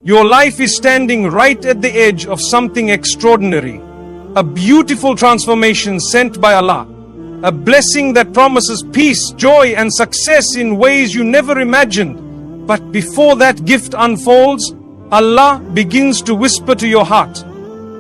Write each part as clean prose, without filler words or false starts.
Your life is standing right at the edge of something extraordinary. A beautiful transformation sent by Allah. A blessing that promises peace, joy, and success in ways you never imagined. But before that gift unfolds, Allah begins to whisper to your heart.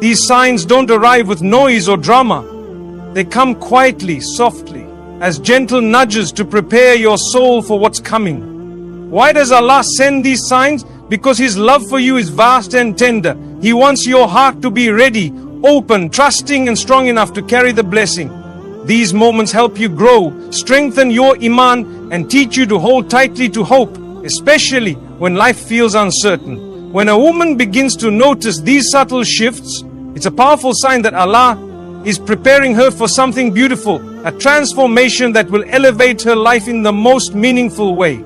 These signs don't arrive with noise or drama. They come quietly, softly, as gentle nudges to prepare your soul for what's coming. Why does Allah send these signs? Because His love for you is vast and tender. He wants your heart to be ready, open, trusting, and strong enough to carry the blessing. These moments help you grow, strengthen your iman, and teach you to hold tightly to hope, especially when life feels uncertain. When a woman begins to notice these subtle shifts, it's a powerful sign that Allah is preparing her for something beautiful, a transformation that will elevate her life in the most meaningful way.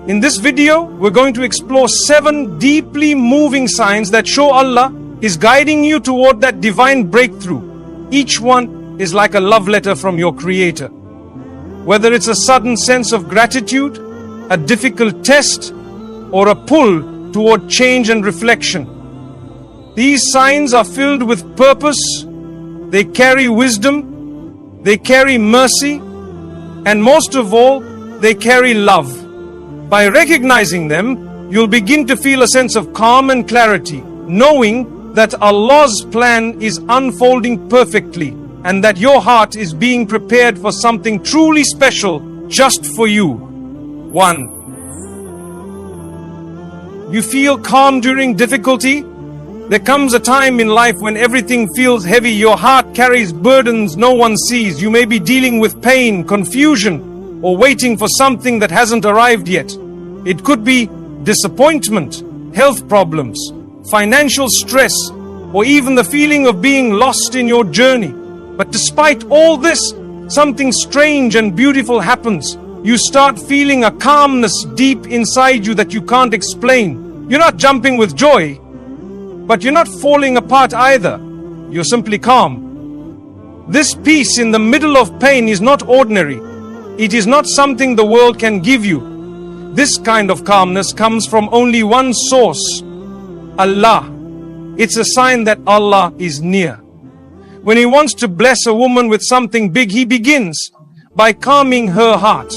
In this video, we're going to explore 7 deeply moving signs that show Allah is guiding you toward that divine breakthrough. Each one is like a love letter from your Creator. Whether it's a sudden sense of gratitude, a difficult test, or a pull toward change and reflection. These signs are filled with purpose, they carry wisdom, they carry mercy, and most of all, they carry love. By recognizing them, you'll begin to feel a sense of calm and clarity, knowing that Allah's plan is unfolding perfectly and that your heart is being prepared for something truly special just for you. 1. You feel calm during difficulty? There comes a time in life when everything feels heavy, your heart carries burdens no one sees. You may be dealing with pain, confusion, or waiting for something that hasn't arrived yet. It could be disappointment, health problems, financial stress, or even the feeling of being lost in your journey. But despite all this, something strange and beautiful happens. You start feeling a calmness deep inside you that you can't explain. You're not jumping with joy, but you're not falling apart either. You're simply calm. This peace in the middle of pain is not ordinary. It is not something the world can give you. This kind of calmness comes from only one source, Allah. It's a sign that Allah is near. When He wants to bless a woman with something big, He begins by calming her heart.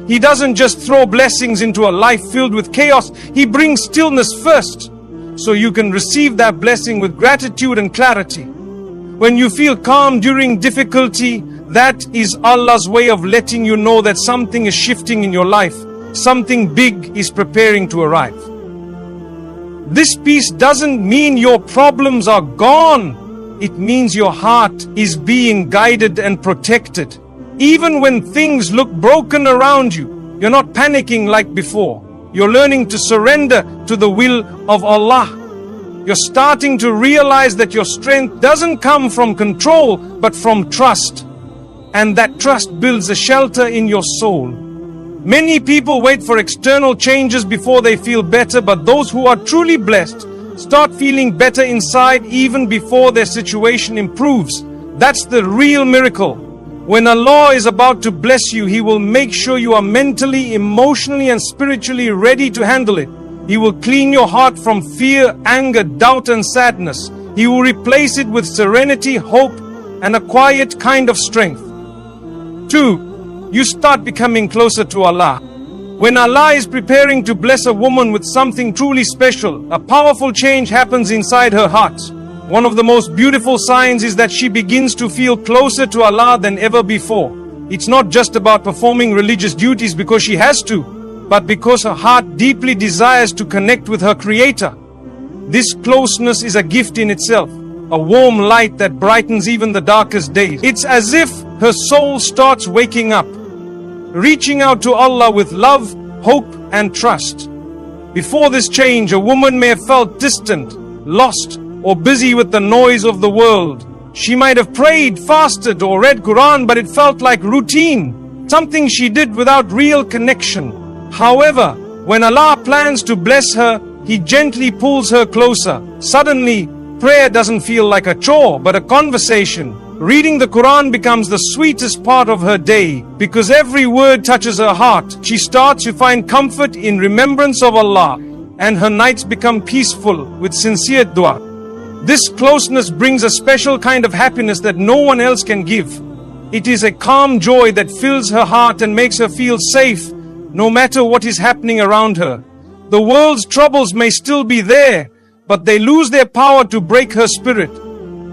He doesn't just throw blessings into a life filled with chaos. He brings stillness first, so you can receive that blessing with gratitude and clarity. When you feel calm during difficulty, that is Allah's way of letting you know that something is shifting in your life. Something big is preparing to arrive. This peace doesn't mean your problems are gone. It means your heart is being guided and protected. Even when things look broken around you, you're not panicking like before. You're learning to surrender to the will of Allah. You're starting to realize that your strength doesn't come from control, but from trust. And that trust builds a shelter in your soul. Many people wait for external changes before they feel better, but those who are truly blessed start feeling better inside even before their situation improves. That's the real miracle. When Allah is about to bless you, He will make sure you are mentally, emotionally, and spiritually ready to handle it. He will clean your heart from fear, anger, doubt, and sadness. He will replace it with serenity, hope, and a quiet kind of strength. 2. You start becoming closer to Allah. When Allah is preparing to bless a woman with something truly special, a powerful change happens inside her heart. One of the most beautiful signs is that she begins to feel closer to Allah than ever before. It's not just about performing religious duties because she has to, but because her heart deeply desires to connect with her Creator. This closeness is a gift in itself, a warm light that brightens even the darkest days. It's as if her soul starts waking up, reaching out to Allah with love, hope, and trust. Before this change, a woman may have felt distant, lost, or busy with the noise of the world. She might have prayed, fasted, or read Quran, but it felt like routine, something she did without real connection. However, when Allah plans to bless her, He gently pulls her closer. Suddenly, prayer doesn't feel like a chore, but a conversation. Reading the Quran becomes the sweetest part of her day because every word touches her heart. She starts to find comfort in remembrance of Allah. and her nights become peaceful with sincere dua. This closeness brings a special kind of happiness that no one else can give. It is a calm joy that fills her heart and makes her feel safe no matter what is happening around her. The world's troubles may still be there, but they lose their power to break her spirit.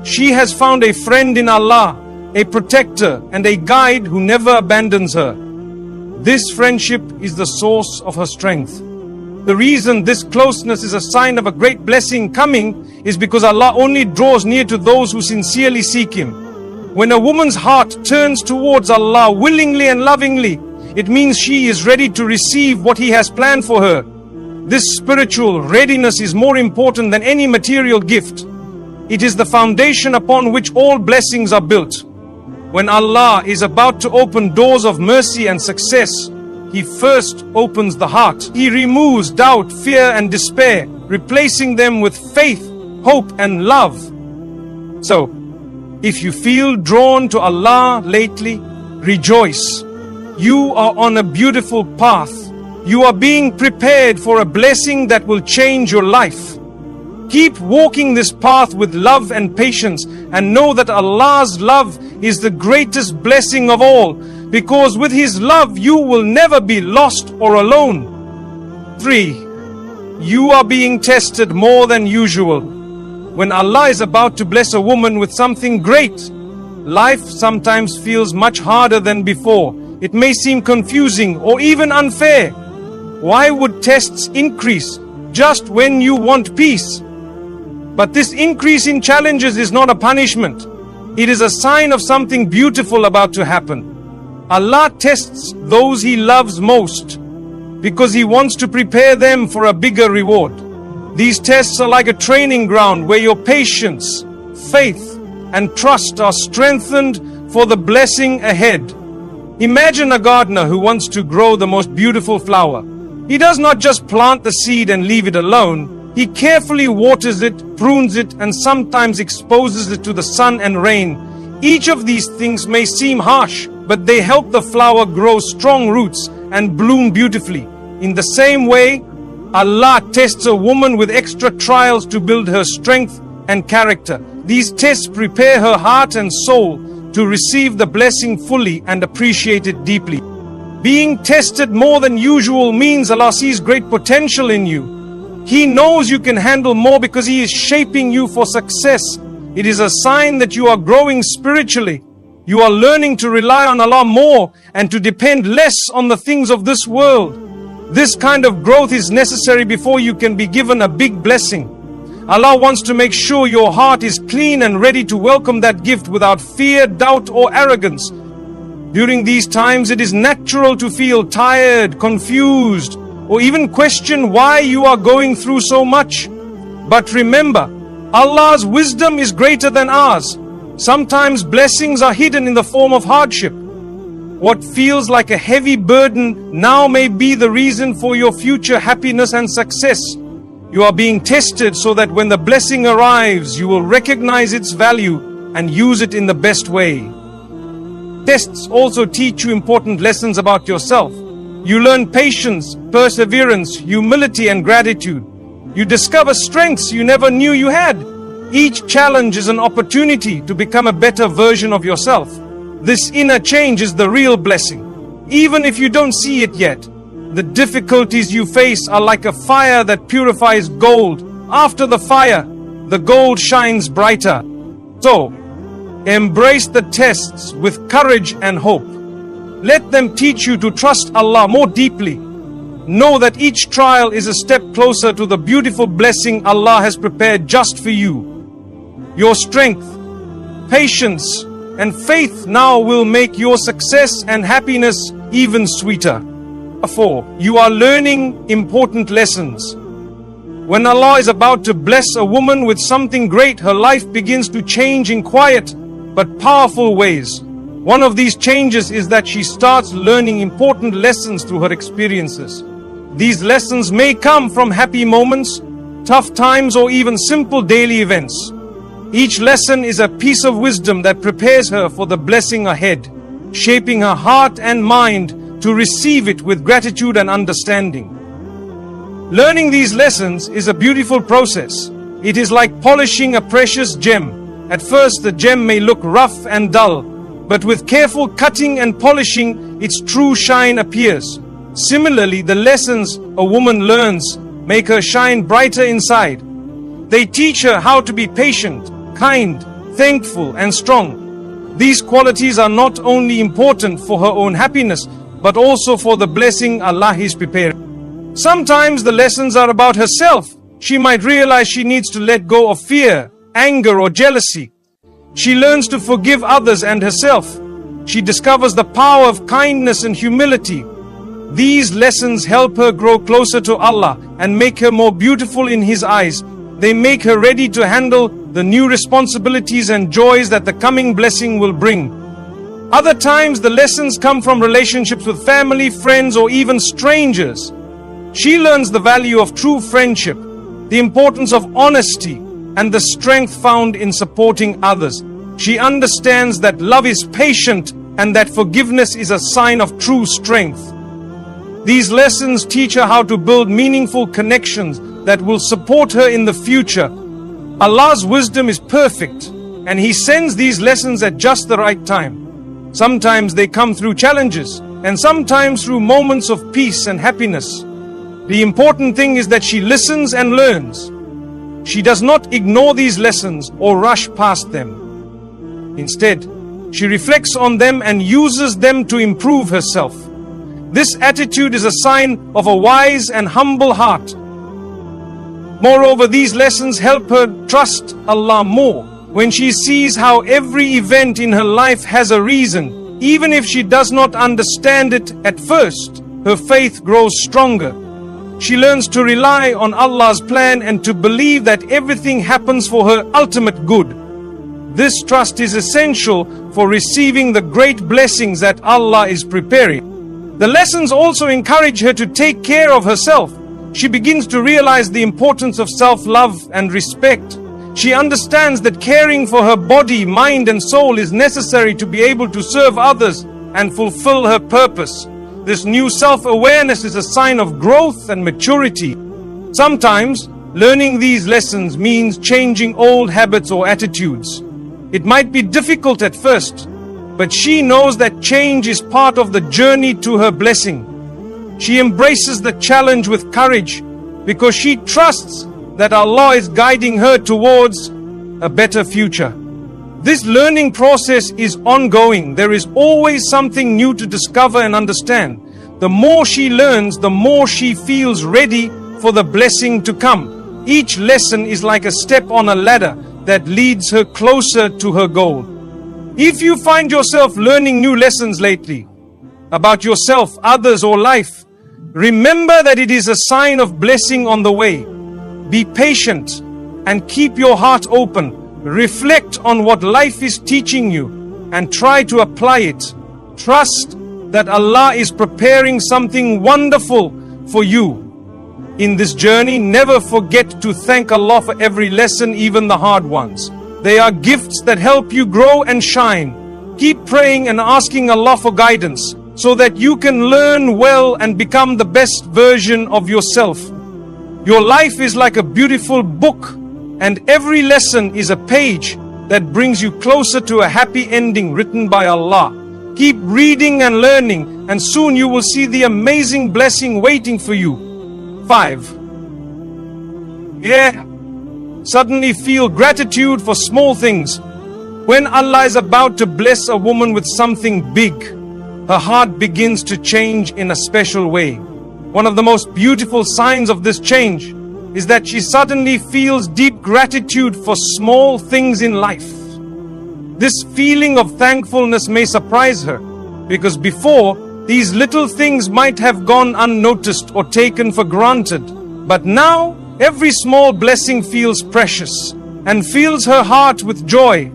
She has found a friend in Allah, a protector and a guide who never abandons her. This friendship is the source of her strength. The reason this closeness is a sign of a great blessing coming is because Allah only draws near to those who sincerely seek Him. When a woman's heart turns towards Allah willingly and lovingly, it means she is ready to receive what He has planned for her. This spiritual readiness is more important than any material gift. It is the foundation upon which all blessings are built. When Allah is about to open doors of mercy and success, He first opens the heart. He removes doubt, fear and despair, replacing them with faith, hope and love. So, if you feel drawn to Allah lately, rejoice. You are on a beautiful path. You are being prepared for a blessing that will change your life. Keep walking this path with love and patience, and know that Allah's love is the greatest blessing of all, because with His love you will never be lost or alone. 3. You are being tested more than usual. When Allah is about to bless a woman with something great, life sometimes feels much harder than before. It may seem confusing or even unfair. Why would tests increase just when you want peace? But this increase in challenges is not a punishment. It is a sign of something beautiful about to happen. Allah tests those He loves most because He wants to prepare them for a bigger reward. These tests are like a training ground where your patience, faith, and trust are strengthened for the blessing ahead. Imagine a gardener who wants to grow the most beautiful flower. He does not just plant the seed and leave it alone. He carefully waters it, prunes it, and sometimes exposes it to the sun and rain. Each of these things may seem harsh, but they help the flower grow strong roots and bloom beautifully. In the same way, Allah tests a woman with extra trials to build her strength and character. These tests prepare her heart and soul to receive the blessing fully and appreciate it deeply. Being tested more than usual means Allah sees great potential in you. He knows you can handle more because He is shaping you for success. It is a sign that you are growing spiritually. You are learning to rely on Allah more and to depend less on the things of this world. This kind of growth is necessary before you can be given a big blessing. Allah wants to make sure your heart is clean and ready to welcome that gift without fear, doubt or arrogance. During these times, it is natural to feel tired, confused, or even question why you are going through so much. But remember, Allah's wisdom is greater than ours. Sometimes blessings are hidden in the form of hardship. What feels like a heavy burden now may be the reason for your future happiness and success. You are being tested so that when the blessing arrives, you will recognize its value and use it in the best way. Tests also teach you important lessons about yourself. You learn patience, perseverance, humility and gratitude. You discover strengths you never knew you had. Each challenge is an opportunity to become a better version of yourself. This inner change is the real blessing. Even if you don't see it yet, the difficulties you face are like a fire that purifies gold. After the fire, the gold shines brighter. So, embrace the tests with courage and hope. Let them teach you to trust Allah more deeply. Know that each trial is a step closer to the beautiful blessing Allah has prepared just for you. Your strength, patience, and faith now will make your success and happiness even sweeter. 4. You are learning important lessons. When Allah is about to bless a woman with something great, her life begins to change in quiet but powerful ways. One of these changes is that she starts learning important lessons through her experiences. These lessons may come from happy moments, tough times, or even simple daily events. Each lesson is a piece of wisdom that prepares her for the blessing ahead, shaping her heart and mind to receive it with gratitude and understanding. Learning these lessons is a beautiful process. It is like polishing a precious gem. At first, the gem may look rough and dull, but with careful cutting and polishing, its true shine appears. Similarly, the lessons a woman learns make her shine brighter inside. They teach her how to be patient, kind, thankful, and strong. These qualities are not only important for her own happiness, but also for the blessing Allah is preparing. Sometimes the lessons are about herself. She might realize she needs to let go of fear, anger, or jealousy. She learns to forgive others and herself. She discovers the power of kindness and humility. These lessons help her grow closer to Allah and make her more beautiful in His eyes. They make her ready to handle the new responsibilities and joys that the coming blessing will bring. Other times the lessons come from relationships with family, friends, or even strangers. She learns the value of true friendship, the importance of honesty, and the strength found in supporting others. She understands that love is patient and that forgiveness is a sign of true strength. These lessons teach her how to build meaningful connections that will support her in the future. Allah's wisdom is perfect, and He sends these lessons at just the right time. Sometimes they come through challenges, and sometimes through moments of peace and happiness. The important thing is that she listens and learns. She does not ignore these lessons or rush past them. Instead, she reflects on them and uses them to improve herself. This attitude is a sign of a wise and humble heart. Moreover, these lessons help her trust Allah more. When she sees how every event in her life has a reason, even if she does not understand it at first, her faith grows stronger. She learns to rely on Allah's plan and to believe that everything happens for her ultimate good. This trust is essential for receiving the great blessings that Allah is preparing. The lessons also encourage her to take care of herself. She begins to realize the importance of self-love and respect. She understands that caring for her body, mind, and soul is necessary to be able to serve others and fulfill her purpose. This new self-awareness is a sign of growth and maturity. Sometimes, learning these lessons means changing old habits or attitudes. It might be difficult at first, but she knows that change is part of the journey to her blessing. She embraces the challenge with courage because she trusts that Allah is guiding her towards a better future. This learning process is ongoing. There is always something new to discover and understand. The more she learns, the more she feels ready for the blessing to come. Each lesson is like a step on a ladder that leads her closer to her goal. If you find yourself learning new lessons lately about yourself, others, or life, remember that it is a sign of blessing on the way. Be patient and keep your heart open. Reflect on what life is teaching you and try to apply it. Trust that Allah is preparing something wonderful for you. In this journey, never forget to thank Allah for every lesson, even the hard ones. They are gifts that help you grow and shine. Keep praying and asking Allah for guidance so that you can learn well and become the best version of yourself. Your life is like a beautiful book, and every lesson is a page that brings you closer to a happy ending written by Allah. Keep reading and learning, and soon you will see the amazing blessing waiting for you. 5. Suddenly feel gratitude for small things. When Allah is about to bless a woman with something big, her heart begins to change in a special way. One of the most beautiful signs of this change is that she suddenly feels deep gratitude for small things in life. This feeling of thankfulness may surprise her, because before, these little things might have gone unnoticed or taken for granted. But now, every small blessing feels precious and fills her heart with joy.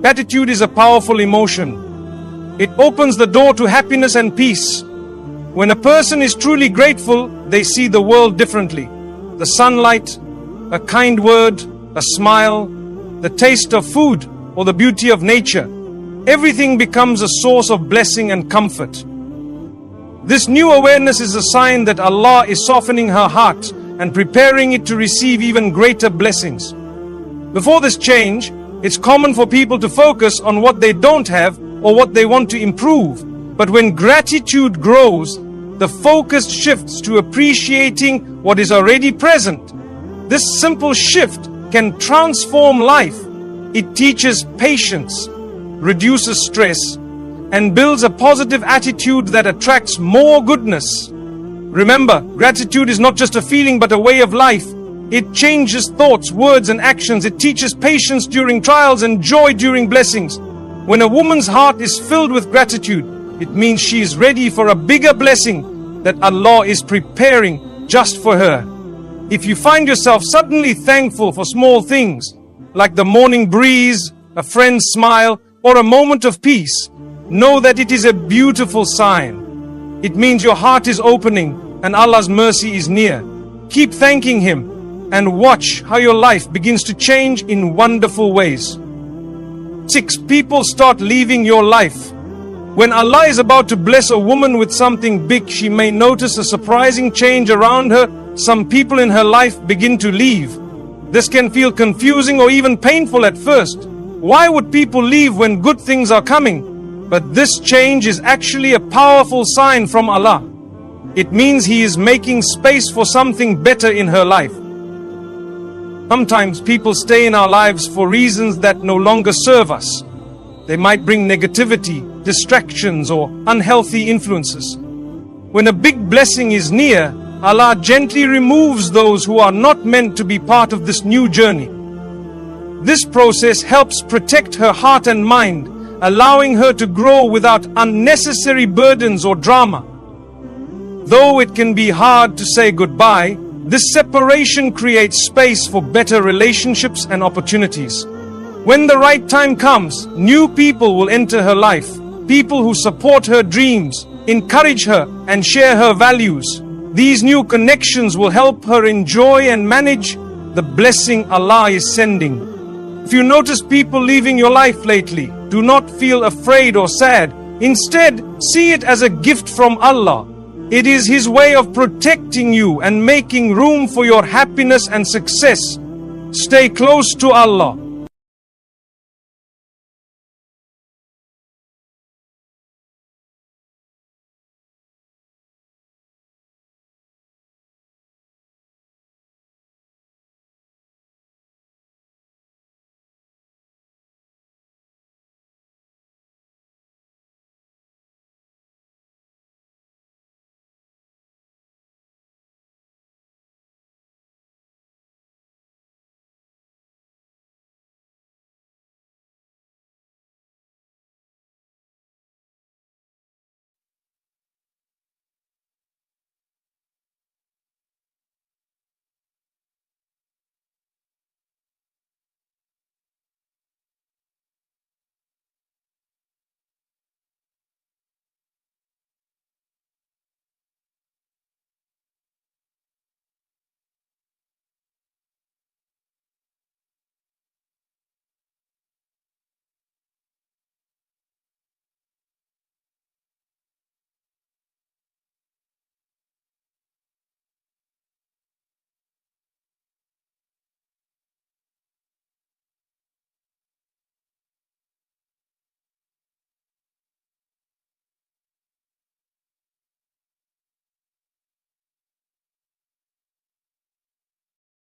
Gratitude is a powerful emotion. It opens the door to happiness and peace. When a person is truly grateful, they see the world differently. The sunlight, a kind word, a smile, the taste of food, or the beauty of nature. Everything becomes a source of blessing and comfort. This new awareness is a sign that Allah is softening her heart and preparing it to receive even greater blessings. Before this change, it's common for people to focus on what they don't have or what they want to improve. But when gratitude grows, the focus shifts to appreciating what is already present. This simple shift can transform life. It teaches patience, reduces stress, and builds a positive attitude that attracts more goodness. Remember, gratitude is not just a feeling but a way of life. It changes thoughts, words, and actions. It teaches patience during trials and joy during blessings. When a woman's heart is filled with gratitude, it means she is ready for a bigger blessing that Allah is preparing just for her. If you find yourself suddenly thankful for small things, like the morning breeze, a friend's smile, or a moment of peace, know that it is a beautiful sign. It means your heart is opening and Allah's mercy is near. Keep thanking Him and watch how your life begins to change in wonderful ways. 6. People start leaving your life. When Allah is about to bless a woman with something big, she may notice a surprising change around her. Some people in her life begin to leave. This can feel confusing or even painful at first. Why would people leave when good things are coming? But this change is actually a powerful sign from Allah. It means He is making space for something better in her life. Sometimes people stay in our lives for reasons that no longer serve us. They might bring negativity, distractions, or unhealthy influences. When a big blessing is near, Allah gently removes those who are not meant to be part of this new journey. This process helps protect her heart and mind, allowing her to grow without unnecessary burdens or drama. Though it can be hard to say goodbye, this separation creates space for better relationships and opportunities. When the right time comes, new people will enter her life. People who support her dreams, encourage her, and share her values. These new connections will help her enjoy and manage the blessing Allah is sending. If you notice people leaving your life lately, do not feel afraid or sad. Instead, see it as a gift from Allah. It is His way of protecting you and making room for your happiness and success. Stay close to Allah.